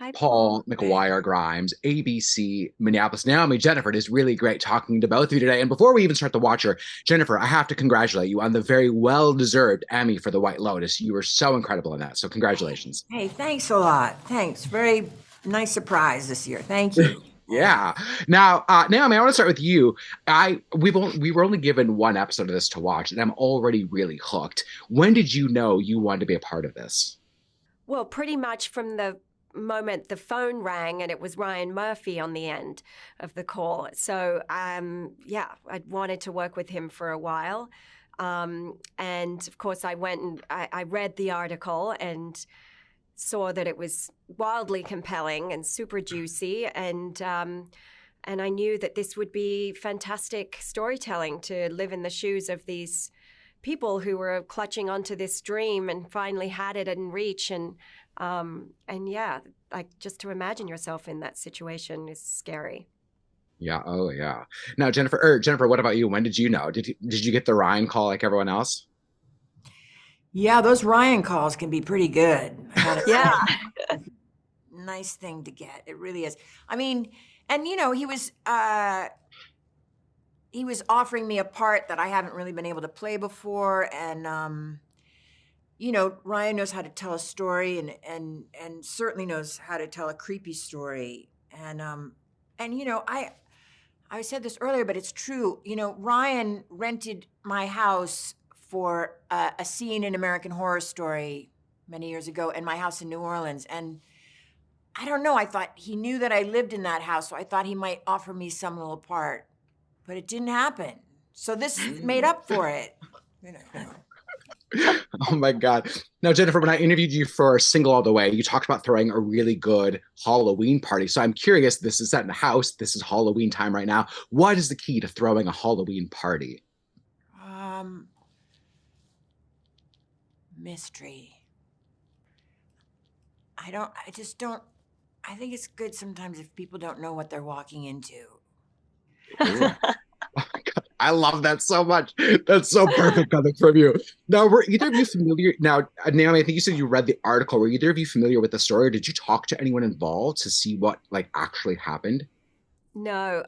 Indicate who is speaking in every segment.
Speaker 1: Hi, Paul.
Speaker 2: Paul McGuire Grimes, ABC, Minneapolis. Naomi, Jennifer, it is really great talking to both of you today. And before we even start the Watcher, Jennifer, I have to congratulate you on the very well deserved Emmy for The White Lotus. You were so incredible in that. So, congratulations.
Speaker 3: Hey, thanks a lot. Thanks. Very nice surprise this year. Thank you. Thank you.
Speaker 2: Yeah. Now, Naomi, I want to start with you. We were only given one episode of this to watch, and I'm already really hooked. When did you know you wanted to be a part of this?
Speaker 1: Well, pretty much from the moment the phone rang and it was Ryan Murphy on the end of the call. So, yeah, I wanted to work with him for a while. And of course, I went and I read the article and saw that it was wildly compelling and super juicy. And I knew that this would be fantastic storytelling to live in the shoes of these people who were clutching onto this dream and finally had it in reach. And yeah, like just to imagine yourself in that situation is scary.
Speaker 2: Yeah. Oh, yeah. Now, Jennifer, what about you? When did you know? Did you get the Ryan call like everyone else?
Speaker 3: Yeah, those Ryan calls can be pretty good.
Speaker 1: Yeah.
Speaker 3: Nice thing to get. It really is. I mean, and he was offering me a part that I haven't really been able to play before, and Ryan knows how to tell a story, and certainly knows how to tell a creepy story, and I said this earlier, but it's true. Ryan rented my house for a scene in American Horror Story many years ago, and my house in New Orleans, and I don't know. I thought he knew that I lived in that house, so I thought he might offer me some little part, but it didn't happen. So this made up for it. You know.
Speaker 2: Oh my God. Now, Jennifer, when I interviewed you for Single All the Way, you talked about throwing a really good Halloween party. So I'm curious, this is set in a house. This is Halloween time right now. What is the key to throwing a Halloween party?
Speaker 3: Um, Mystery. I just don't, I think it's good sometimes if people don't know what they're walking into.
Speaker 2: Ooh. I love that so much. That's so perfect coming from you. Now, were either of you familiar? Now, Naomi, I think you said you read the article. Were either of you familiar with the story, or did you talk to anyone involved to see what like actually happened?
Speaker 1: No,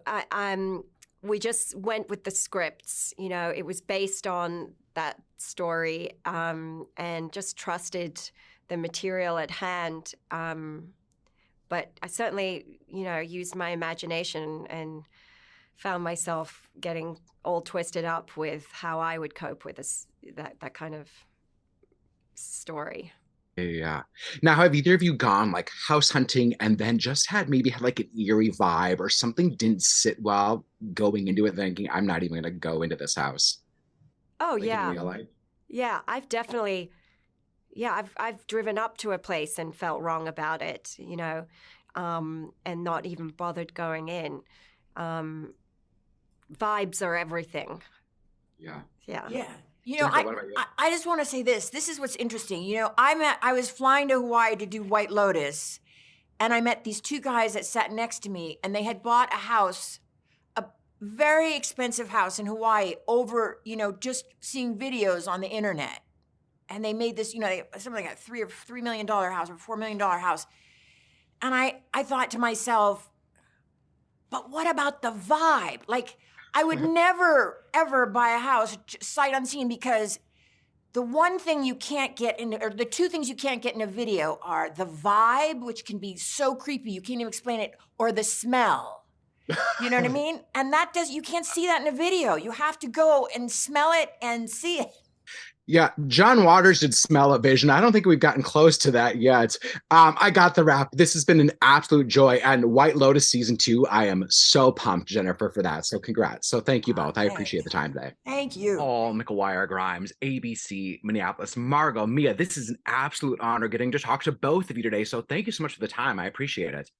Speaker 1: we just went with the scripts. It was based on that story, and just trusted the material at hand. But I certainly, used my imagination and found myself getting all twisted up with how I would cope with that kind of story.
Speaker 2: Yeah. Now, have either of you gone like house hunting and then just had like an eerie vibe or something didn't sit well going into it, thinking, I'm not even going to go into this house,
Speaker 1: Oh
Speaker 2: like in
Speaker 1: yeah,
Speaker 2: real life?
Speaker 1: yeah. I've driven up to a place and felt wrong about it, and not even bothered going in. Um, Vibes are everything.
Speaker 2: Yeah.
Speaker 1: Yeah.
Speaker 3: Yeah.
Speaker 2: Jennifer, what about you?
Speaker 3: I just want to say this. This is what's interesting. I was flying to Hawaii to do White Lotus, and I met these two guys that sat next to me, and they had bought a house, a very expensive house in Hawaii over, just seeing videos on the internet. And they made this, something like a $3 million house or $4 million house. And I thought to myself, but what about the vibe? Like, I would never, ever buy a house sight unseen, because the one thing you can't get or the two things you can't get in a video are the vibe, which can be so creepy, you can't even explain it, or the smell. You know what I mean? And you can't see that in a video. You have to go and smell it and see it.
Speaker 2: Yeah, John Waters did Smell of Vision. I don't think we've gotten close to that yet. I got the wrap. This has been an absolute joy. And White Lotus season two, I am so pumped, Jennifer, for that. So congrats. So thank you both. I appreciate
Speaker 3: Thanks.
Speaker 2: the time today.
Speaker 3: Thank you.
Speaker 2: Paul McGuire Grimes, ABC, Minneapolis. Margot, Mia, this is an absolute honor getting to talk to both of you today. So thank you so much for the time. I appreciate it.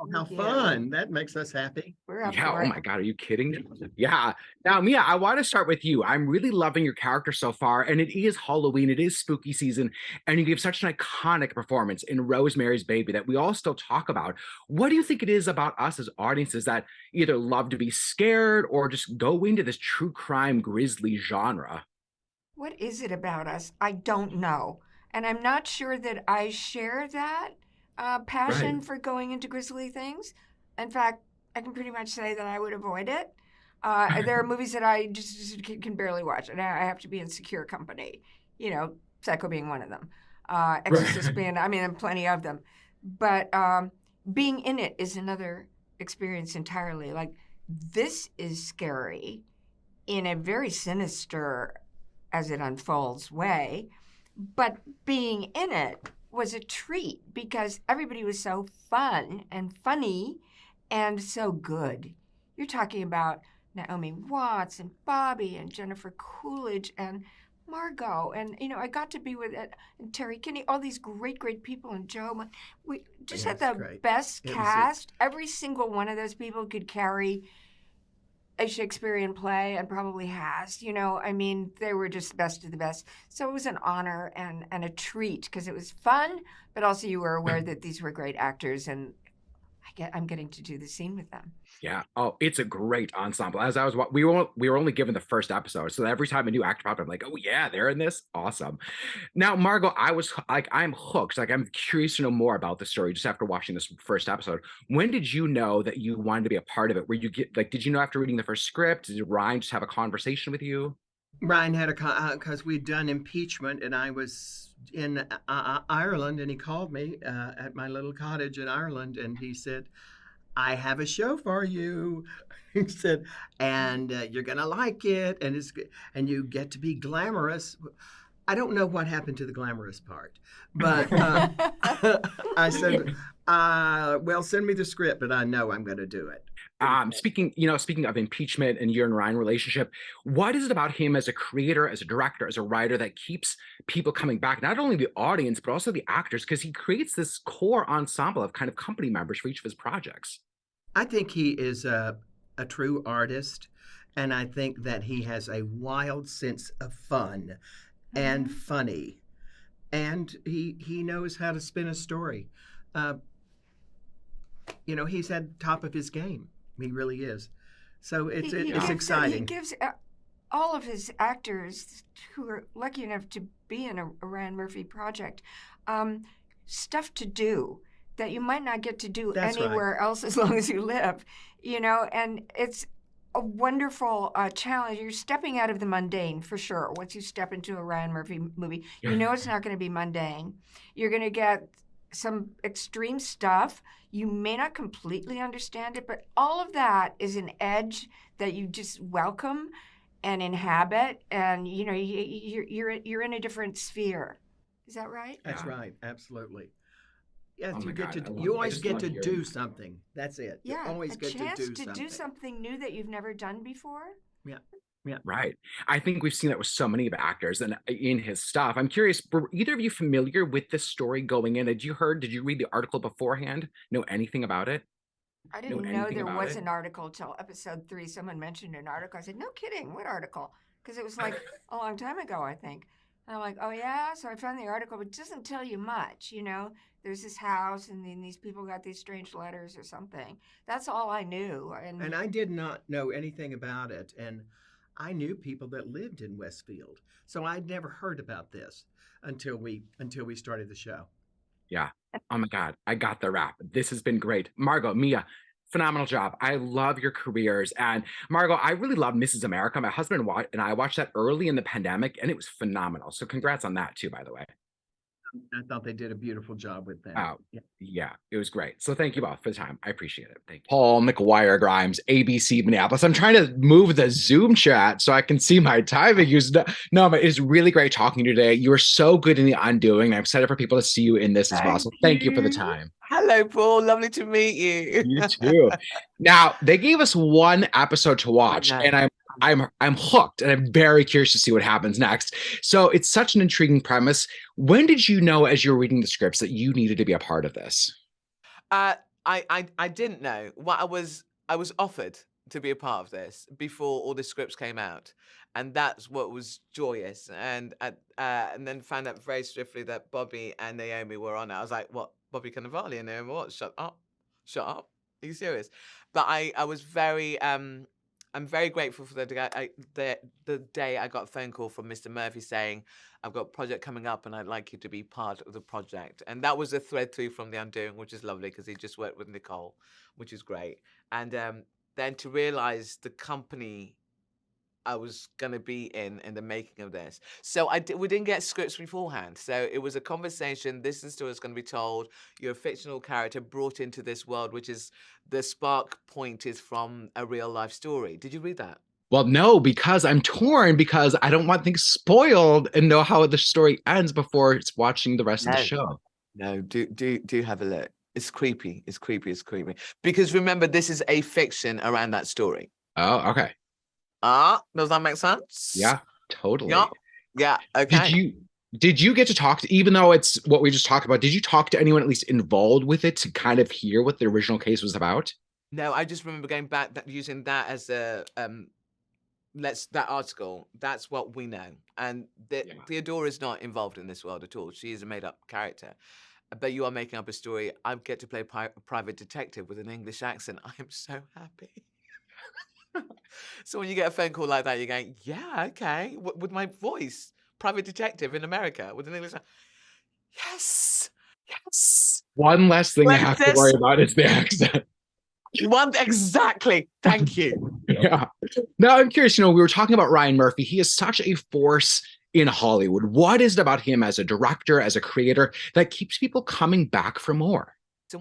Speaker 4: Oh, how
Speaker 3: Yeah.
Speaker 4: fun. That makes us happy.
Speaker 3: We're up
Speaker 2: Yeah,
Speaker 3: for
Speaker 2: oh
Speaker 3: it.
Speaker 2: my God, are you kidding? Yeah. Now, Mia, I want to start with you. I'm really loving your character so far, and it is Halloween, it is spooky season, and you gave such an iconic performance in Rosemary's Baby that we all still talk about. What do you think it is about us as audiences that either love to be scared or just go into this true crime grisly genre?
Speaker 5: What is it about us? I don't know. And I'm not sure that I share that. passion for going into grisly things. In fact, I can pretty much say that I would avoid it. There are movies that I just can barely watch, and I have to be in secure company. You know, Psycho being one of them, Exorcist being, I mean, plenty of them. But being in it is another experience entirely. Like, this is scary in a very sinister, as it unfolds, way. But being in it was a treat because everybody was so fun and funny and so good. You're talking about Naomi Watts and Bobby and Jennifer Coolidge and Margot, and I got to be with it, and Terry Kinney, all these great people, and Joe. We just had the best cast. Every single one of those people could carry a Shakespearean play, and probably has. I mean, they were just the best of the best. So it was an honor and a treat because it was fun, but also you were aware that these were great actors, and I'm getting to do the scene with them.
Speaker 2: Yeah. Oh, it's a great ensemble. As I was, we were only given the first episode, so every time a new actor popped up, I'm like, oh yeah, they're in this. Awesome. Now, Margot, I was like, I'm hooked. Like, I'm curious to know more about the story just after watching this first episode. When did you know that you wanted to be a part of it? Where you did you know after reading the first script? Did Ryan just have a conversation with you?
Speaker 4: Ryan had because we'd done impeachment, and I was in Ireland, and he called me at my little cottage in Ireland, and he said, I have a show for you. He said, and you're gonna like it, and you get to be glamorous. I don't know what happened to the glamorous part, but I said, well, send me the script, but I know I'm going to do it.
Speaker 2: Speaking of impeachment and your and Ryan relationship, what is it about him as a creator, as a director, as a writer that keeps people coming back? Not only the audience, but also the actors, because he creates this core ensemble of kind of company members for each of his projects.
Speaker 4: I think he is a true artist, and I think that he has a wild sense of fun and funny, and he knows how to spin a story. He's at the top of his game. He really is. So it's exciting.
Speaker 5: He gives all of his actors who are lucky enough to be in a Ryan Murphy project stuff to do that you might not get to do anywhere else as long as you live, and it's a wonderful challenge. You're stepping out of the mundane for sure. Once you step into a Ryan Murphy movie, it's not going to be mundane. You're going to get some extreme stuff. You may not completely understand it, but all of that is an edge that you just welcome and inhabit, and you're in a different sphere. Is that right?
Speaker 4: That's right. Absolutely. Yes, you always get to do something. That's it.
Speaker 5: Yeah,
Speaker 4: you always get to do something.
Speaker 5: A chance to do something new that you've never done before.
Speaker 4: Yeah.
Speaker 2: Right. I think we've seen that with so many of actors and in his stuff. I'm curious, were either of you familiar with this story going in? Did you read the article beforehand? Know anything about it?
Speaker 5: I didn't know there was an article until episode 3. Someone mentioned an article. I said, no kidding, what article? Because it was like a long time ago, I think. And I'm like, oh yeah? So I found the article, but it doesn't tell you much, There's this house, and then these people got these strange letters or something. That's all I knew.
Speaker 4: And I did not know anything about it. And I knew people that lived in Westfield, so I'd never heard about this until we started the show.
Speaker 2: Yeah. Oh my God, I got the rap. This has been great. Margot, Mia, phenomenal job. I love your careers. And Margot, I really love Mrs. America. My husband and I watched that early in the pandemic, and it was phenomenal. So congrats on that too, by the way.
Speaker 4: I thought they did a beautiful job with that.
Speaker 2: Oh, yeah, it was great. So thank you both for the time. I appreciate it. Thank you. Paul McGuire Grimes, ABC Minneapolis. I'm trying to move the Zoom chat so I can see my timing. Noma, it is really great talking to you today. You were so good in The Undoing. I'm excited for people to see you in this as well. So thank you for the time.
Speaker 6: Hello, Paul. Lovely to meet you.
Speaker 2: You too. Now, they gave us one episode to watch, and I'm hooked, and I'm very curious to see what happens next. So it's such an intriguing premise. When did you know, as you were reading the scripts, that you needed to be a part of this?
Speaker 6: I didn't know. I was offered to be a part of this before all the scripts came out, and that's what was joyous. And then found out very swiftly that Bobby and Naomi were on it. I was like, what? Bobby Cannavale and Naomi? What? Shut up! Are you serious? But I was very I'm very grateful for the day I got a phone call from Mr. Murphy saying, I've got a project coming up and I'd like you to be part of the project. And that was a thread through from The Undoing, which is lovely because he just worked with Nicole, which is great. And then to realize the company I was going to be in the making of this. So we didn't get scripts beforehand. So it was a conversation. This is the story that's going to be told. You're a fictional character brought into this world, which is the spark point is from a real life story. Did you read that?
Speaker 2: Well, no, because I'm torn because I don't want things spoiled and know how the story ends before it's watching the rest of the show.
Speaker 6: No, do have a look. It's creepy. It's creepy. It's creepy. Because remember, this is a fiction around that story.
Speaker 2: Oh, okay.
Speaker 6: Does that make sense?
Speaker 2: Yeah, totally.
Speaker 6: Yeah. Okay.
Speaker 2: Did you get to talk to, even though it's what we just talked about, did you talk to anyone at least involved with it to kind of hear what the original case was about?
Speaker 6: No, I just remember going back using that as a that article. That's what we know. And Theodora is not involved in this world at all. She is a made-up character. But you are making up a story. I get to play a private detective with an English accent. I am so happy. So when you get a phone call like that, you're going, yeah, okay, with my voice, private detective in America with an English accent. Yes.
Speaker 2: One less thing I have to worry about is the accent.
Speaker 6: Exactly. Thank you.
Speaker 2: Yeah. Now I'm curious, we were talking about Ryan Murphy. He is such a force in Hollywood. What is it about him as a director, as a creator, that keeps people coming back for more?
Speaker 6: So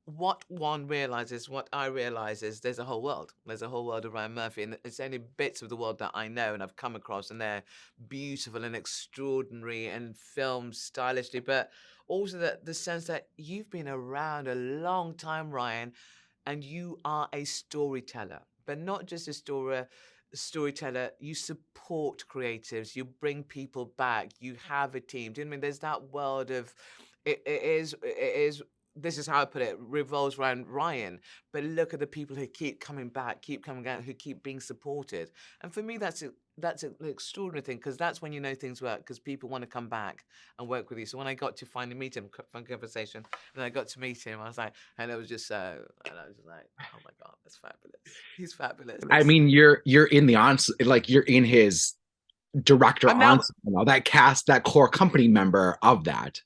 Speaker 6: what one realizes, what I realize is there's a whole world. There's a whole world of Ryan Murphy, and it's only bits of the world that I know and I've come across, and they're beautiful and extraordinary and filmed stylishly, but also the sense that you've been around a long time, Ryan, and you are a storyteller, but not just a storyteller. You support creatives, you bring people back, you have a team. Do you know what I mean? There's that world of it is this is how I put it, revolves around Ryan. But look at the people who keep coming back, keep coming out, who keep being supported. And for me, that's an extraordinary thing, because that's when you know things work, because people want to come back and work with you. So when I got to finally meet him, fun conversation, and I got to meet him, I was like, and it was just so, and I was just like, oh my God, that's fabulous. He's fabulous.
Speaker 2: I mean, you're in the ensemble, like you're in his director ensemble, that cast, that core company member of that.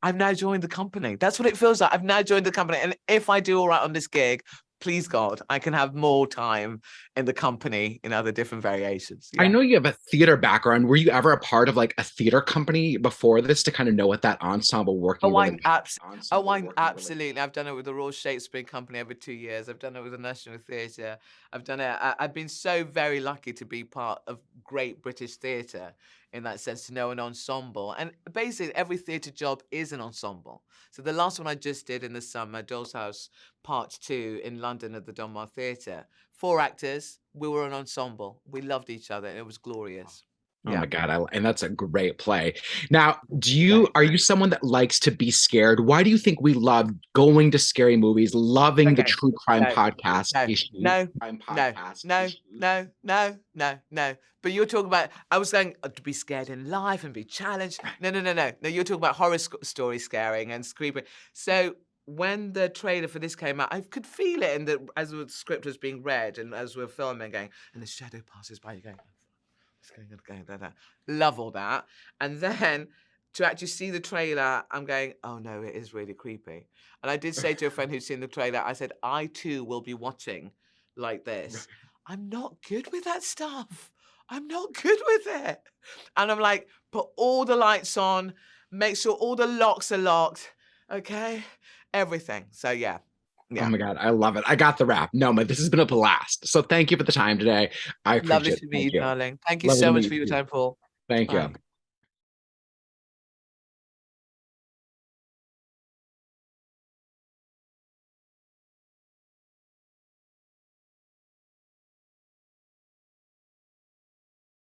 Speaker 6: I've now joined the company. That's what it feels like. I've now joined the company. And if I do all right on this gig, please God, I can have more time in the company in other different variations. Yeah.
Speaker 2: I know you have a theater background. Were you ever a part of like a theater company before this to kind of know what that ensemble working?
Speaker 6: Absolutely. I've done it with the Royal Shakespeare Company over 2 years. I've done it with the National Theatre. I've done it. I've been so very lucky to be part of great British theatre in that sense, to know an ensemble. And basically every theatre job is an ensemble. So the last one I just did in the summer, Doll's House Part 2 in London at the Donmar Theatre. 4 actors, we were an ensemble. We loved each other, and it was glorious.
Speaker 2: Oh my God, and that's a great play. Now, are you someone that likes to be scared? Why do you think we love going to scary movies, loving the true crime podcast?
Speaker 6: No. But you're talking about, I was saying to be scared in life and be challenged. No. No, you're talking about horror story scaring and screaming. So when the trailer for this came out, I could feel it, as the script was being read and as we were filming, going, and the shadow passes by, you're going, going. Love all that. And then to actually see the trailer, I'm going, oh no, it is really creepy. And I did say to a friend who'd seen the trailer, I said, I too will be watching like this. I'm not good with that stuff. I'm not good with it. And I'm like, put all the lights on, make sure all the locks are locked, okay? Everything. So yeah.
Speaker 2: Oh my God, I love it. I got the wrap. Noma, this has been a blast. So thank you for the time today. I appreciate it.
Speaker 6: Lovely to meet you, darling. Thank you so much for your time, Paul.
Speaker 2: Thank you.